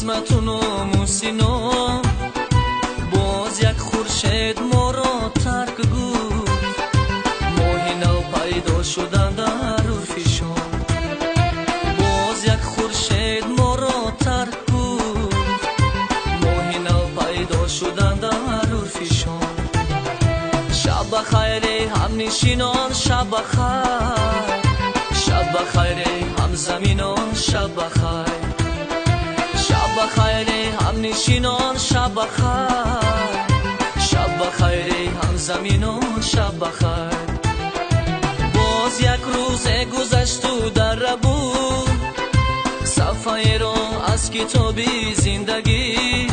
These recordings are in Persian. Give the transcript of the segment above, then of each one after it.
قسمتونو موسینو باز یک خورشید ما را ترک گفت ماهی نو پیدا شدن در عرفشان باز یک خورشید ما را ترک گفت ماهی نو پیدا شدن در عرفشان شب بخیر هم نشینان شب بخیر شب بخیر هم زمینان شب بخیر شب بخیر هم نشینان شب بخیر شب بخیر هم زمینان شب بخیر باز یک روز گذشت و در بود صفحه را از کتاب زندگی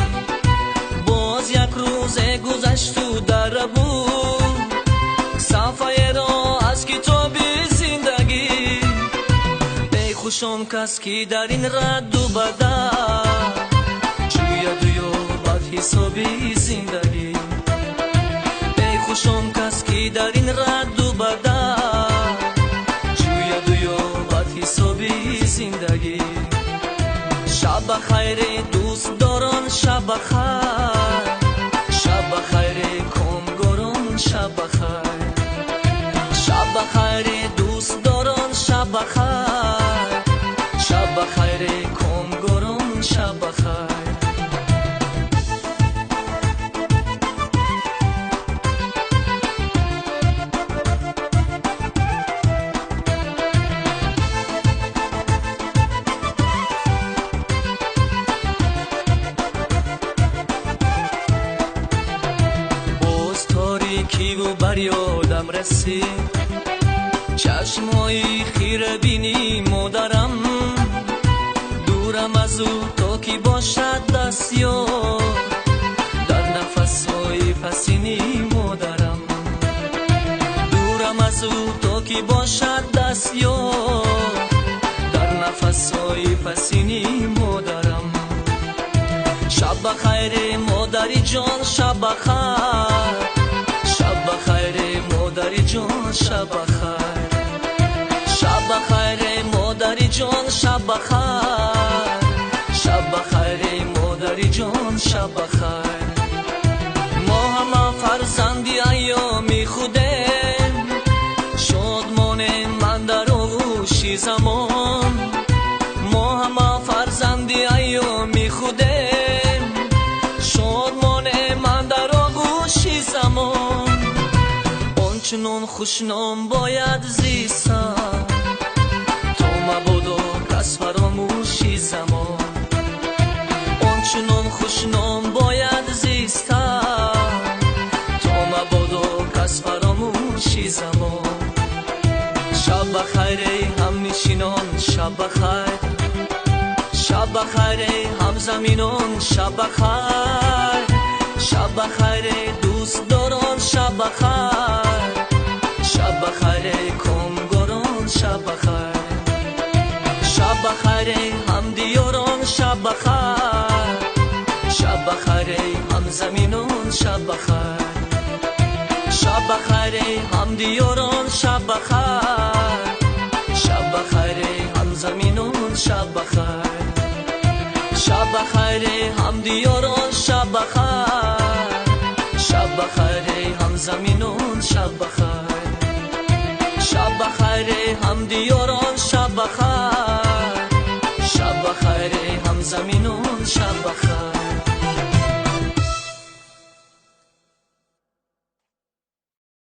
باز یک روز گذشت و در بود صفحه را از کتاب زندگی ای خوشم کس که در این رد و بدل جوید و یابد حسابی زندگی ای خوشم کس که در این رد و بدل جوید و یابد حسابی زندگی شب بخیر دوست داران شب بخیر شب بخیر کامگاران شب بخیر شب بخیر دوست داران شب بخیر شب بخیر کامگاران شب بخیر باز تاریکی و بر یادم رسید چشمایی خیره بینی مادرم دورم از او تا کی باشد دست یار در نفسهای پسینی مادرم دورم از او تا کی باشد دست یار در نفسهای پسینی مادرم شب بخیر مادری جان شب بخیر شب بخیر مادری جان شب بخیر شب بخیر مادری جان شب بخیر شب بخیر مادری جان شب بخیر ما همه فرزندی ایامی خودیم شادمان من در آغوش زمان ما همه فرزندی ایامی خودیم شادمان من در آغوش زمان آنچنان خوشنام باید زیستم تا مبادا کس فراموشی زمان آنچنان خوشنام باید زیستم تا مبادا کس فراموشی زمان شب بخیر هم نشینان شب بخیر شب بخیر هم زمینان شب بخیر شب بخیر دوست داران شب بخیر شب بخیر کامگاران شب بخیر شب بخیر هم دیاران شب بخیر شب بخیر هم زمینان شب بخیر شب بخیر هم دیاران شب بخیر شب بخیر هم زمینان شب بخیر شب بخیر هم دیاران شب بخیر شب بخیر هم زمینان شب بخیر شب بخیر هم دیاران شب بخیر شب بخیر هم زمینان شب بخیر